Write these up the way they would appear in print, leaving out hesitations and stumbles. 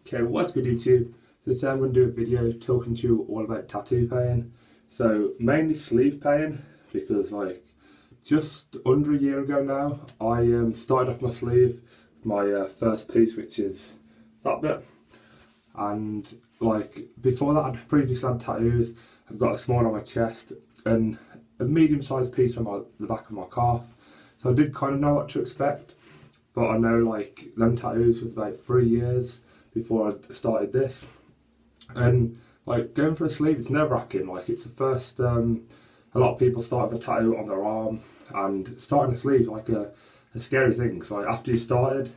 Okay, what's good YouTube? So today I'm going to do a video talking to you all about tattoo pain. So mainly sleeve pain, because like just under a year ago now I started off my sleeve with my first piece, which is that bit. And like before that I'd previously had tattoos. I've got a small on my chest and a medium sized piece on the back of my calf. So I did kind of know what to expect. But I know like them tattoos was about 3 years before I started this, and like going for a sleeve, it's nerve wracking. Like it's the first. A lot of people start with a tattoo on their arm, and starting a sleeve is like a scary thing. So like, after you started,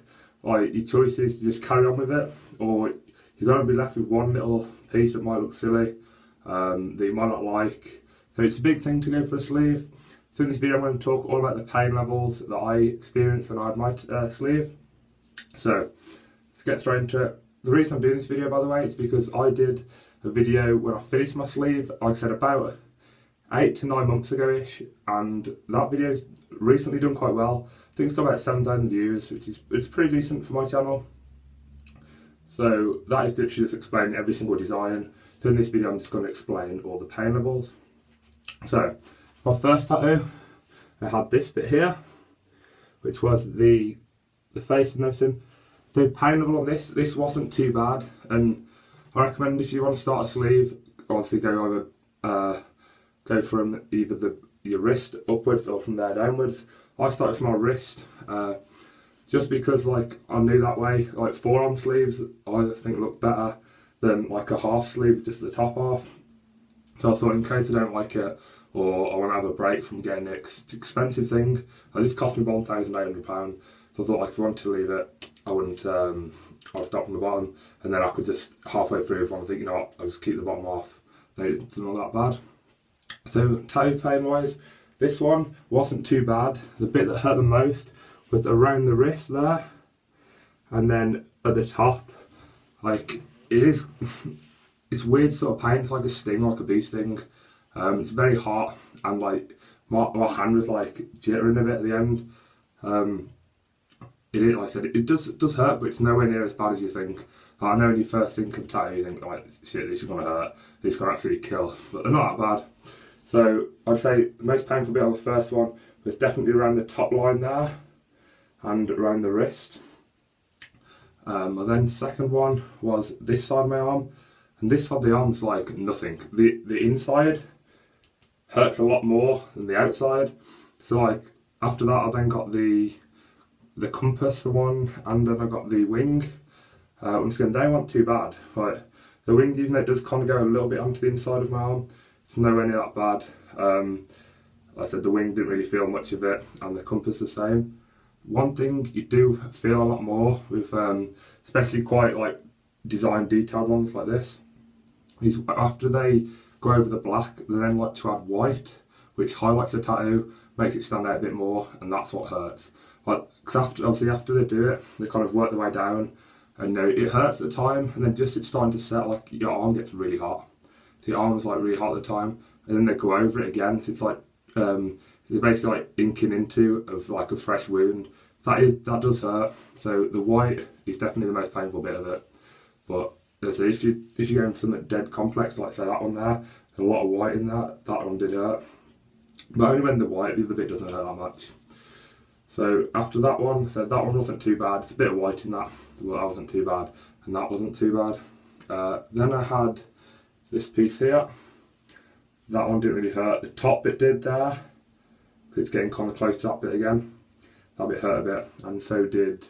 like your choice is to just carry on with it, or you're going to be left with one little piece that might look silly, that you might not like. So it's a big thing to go for a sleeve. So in this video I'm going to talk all about the pain levels that I experienced when I had my sleeve. So let's get straight into it. The reason I'm doing this video, by the way, is because I did a video when I finished my sleeve, like I said, about 8 to 9 months ago-ish, and that video's recently done quite well. I think it's got about 7,000 views, which is it's pretty decent for my channel. So that is literally just explaining every single design. So in this video I'm just going to explain all the pain levels. So my first tattoo, I had this bit here, which was the face and everything. The pain level on this wasn't too bad, and I recommend if you want to start a sleeve, obviously go from either your wrist upwards or from there downwards. I started from my wrist, just because like I knew that way, like forearm sleeves I think look better than like a half sleeve, just the top half. So I thought in case I don't like it, or I want to have a break from getting it, 'cause it's an expensive thing. This cost me £1,800, so I thought like if I wanted to leave it, I wouldn't. I'd start from the bottom, and then I could just halfway through if I think, you know what, I'll just keep the bottom off. Then it's not that bad. So tattoo pain wise, this one wasn't too bad. The bit that hurt the most was around the wrist there, and then at the top, like it is. It's weird sort of pain. It's like a sting, like a bee sting. It's very hot, and like my hand was like jittering a bit at the end. It is, like I said, it does hurt, but it's nowhere near as bad as you think. I know when you first think of tattoo, you think like, shit, this is gonna hurt, this is gonna absolutely kill, but they're not that bad. So I'd say the most painful bit on the first one was definitely around the top line there, and around the wrist. And then the second one was this side of my arm, and this side of the arm's like nothing. The inside hurts a lot more than the outside. So like after that I then got the compass one, and then I got the wing. Once again, they weren't too bad. Like the wing, even though it does kind of go a little bit onto the inside of my arm, it's nowhere near that bad. Like I said, the wing didn't really feel much of it, and the compass the same. One thing you do feel a lot more with, especially quite like design detailed ones like this, is after they go over the black, they then like to add white, which highlights the tattoo, makes it stand out a bit more, and that's what hurts. Like, cause after they do it, they kind of work their way down, and it hurts at the time, and then just it's starting to set, like your arm gets really hot. So your arm was like really hot at the time, and then they go over it again, so it's like they're basically like inking into like a fresh wound. That does hurt. So the white is definitely the most painful bit of it. But so if you're going for something dead complex, like say that one there, a lot of white in that one did hurt. But only when the white, the other bit doesn't hurt that much. So after that one, so that one wasn't too bad. It's a bit of white in that, but that wasn't too bad, and that wasn't too bad. Then I had this piece here. That one didn't really hurt. The top bit did there, because it's getting kind of close to that bit again. That bit hurt a bit, and so did,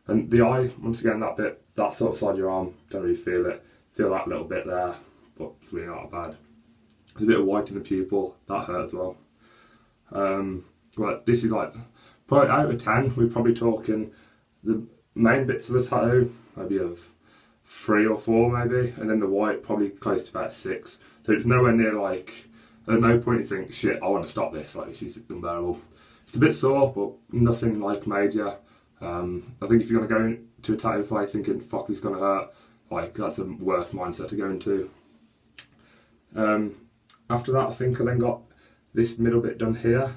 and the eye, once again, that bit, that sort of side of your arm, don't really feel it. Feel that little bit there, but it's really not bad. There's a bit of white in the pupil, that hurt as well. But this is like, probably out of 10, we're probably talking the main bits of the tattoo, maybe of 3 or 4 maybe, and then the white probably close to about 6. So it's nowhere near like, at no point you think, shit, I want to stop this, like this is unbearable. It's a bit sore, but nothing like major. I think if you're going to go into a tattoo fight thinking, fuck, this is going to hurt, like that's the worst mindset to go into. After that, I think I then got this middle bit done here,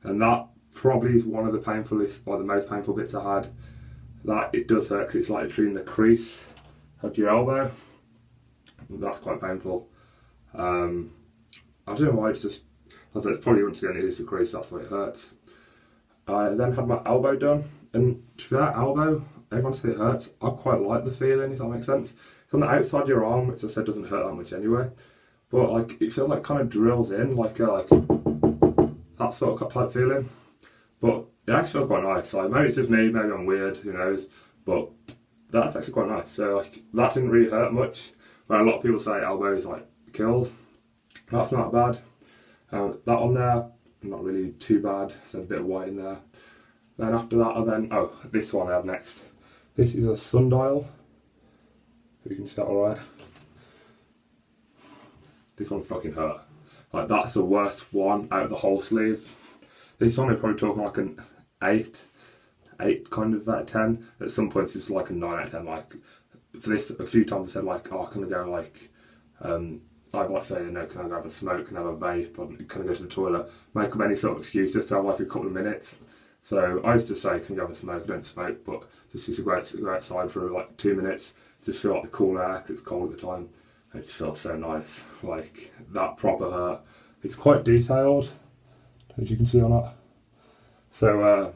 and that probably is one of the painfulest, or the most painful bits I had. That it does hurt because it's like between the crease of your elbow. That's quite painful. I don't know why, it's just, I thought it's probably once again it is the crease, that's why it hurts. I then had my elbow done, and for that elbow, everyone said it hurts. I quite like the feeling, if that makes sense. It's on the outside of your arm, which I said doesn't hurt that much anyway. But like, it feels like kind of drills in, like that sort of type feeling. But it actually feels quite nice. Like, maybe it's just me, maybe I'm weird, who knows. But that's actually quite nice. So like, that didn't really hurt much. Where a lot of people say elbows like kills. That's not bad. That on there, not really too bad. So a bit of white in there. Then after that, this one I have next. This is a sundial. If you can see that alright. This one fucking hurt. Like, that's the worst one out of the whole sleeve. This one we're probably talking like an 8 kind of out of 10. At some points it's like a 9 out of 10. Like, for this, a few times I said like, oh, can I go like, I'd like saying, no, can I go have a smoke, can I have a vape, or can I go to the toilet? Make up any sort of excuse just to have like a couple of minutes. So I used to say, can I go have a smoke? I don't smoke, but just used to go outside for like 2 minutes, just feel like the cool air, because it's cold at the time. It just feels so nice, like that proper hurt. It's quite detailed, as you can see on that. So,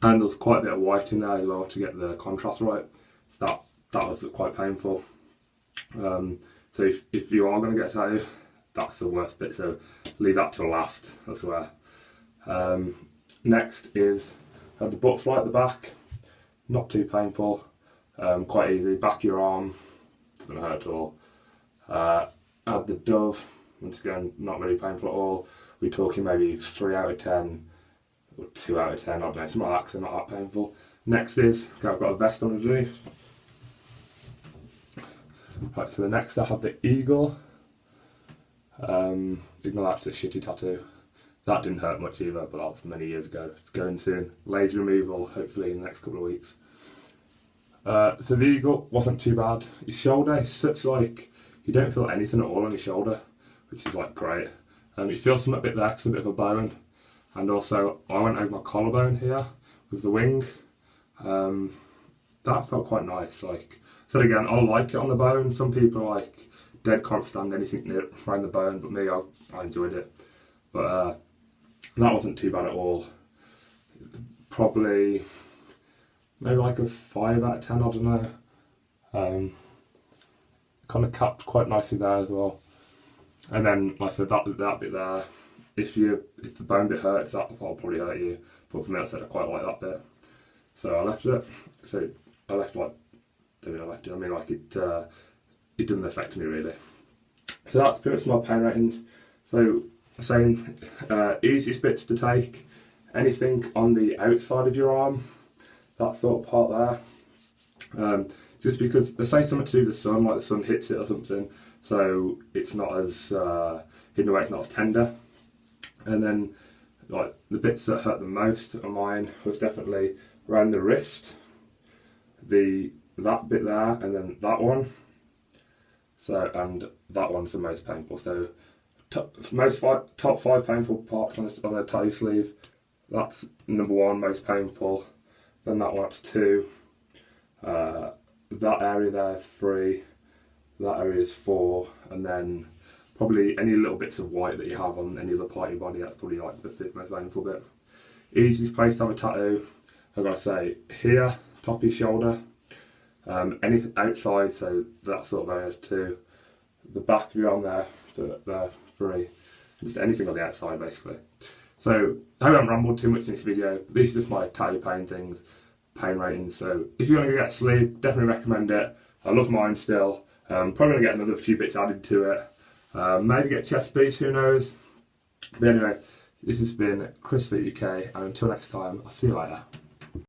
and there's quite a bit of white in there as well to get the contrast right. So that was quite painful. So if you are going to get a tattoo, that's the worst bit, so leave that till last, I swear. Next is the butterfly at the back. Not too painful, quite easy. Back of your arm, doesn't hurt at all. Add the dove, once again, not really painful at all. We're talking maybe 3 out of 10 or 2 out of 10, I don't know, something like that, so not that painful. Next is, okay, I've got a vest underneath. Right, so the next I have the eagle. Ignore that's a shitty tattoo. That didn't hurt much either, but that was many years ago. It's going soon. Laser removal, hopefully in the next couple of weeks. So the eagle wasn't too bad. His shoulder is such like, you don't feel anything at all on your shoulder, which is like great. You feel something a bit there, 'cause it's a bit of a bone. And also, I went over my collarbone here with the wing. That felt quite nice. Like, so again, I like it on the bone. Some people like dead can't stand anything near around the bone, but me, I enjoyed it. But that wasn't too bad at all. Probably maybe like a 5 out of 10, I don't know. Kind of capped quite nicely there as well. And then, like I said, that bit there, if the bone bit hurts, that'll probably hurt you. But for me, I said I quite like that bit. So I left it. So I left like, I mean, like it doesn't affect me really. So that's pretty much my pain ratings. So saying easiest bits to take, anything on the outside of your arm, that sort of part there. Just because they say something to do with the sun, like the sun hits it or something, so it's not as hidden away, it's not as tender. And then like the bits that hurt the most on mine was definitely around the wrist, that bit there, and then that one. So, and that one's the most painful. So top 5 painful parts on the tattoo sleeve. That's number 1 most painful. Then that one's 2. That area there is 3. That area is 4. And then probably any little bits of white that you have on any other part of your body, that's probably like the 5th most painful bit. Easiest place to have a tattoo, I've got to say, here, top of your shoulder. Anything outside, so that sort of area too. The back of your arm there, so there, 3. Just anything on the outside basically. So I haven't rambled too much in this video. These are just my tattoo pain ratings. So if you're going to get a sleeve, definitely recommend it. I love mine still. Probably going to get another few bits added to it. Maybe get chest beats, who knows. But anyway, this has been Chris Fit UK, and until next time, I'll see you later.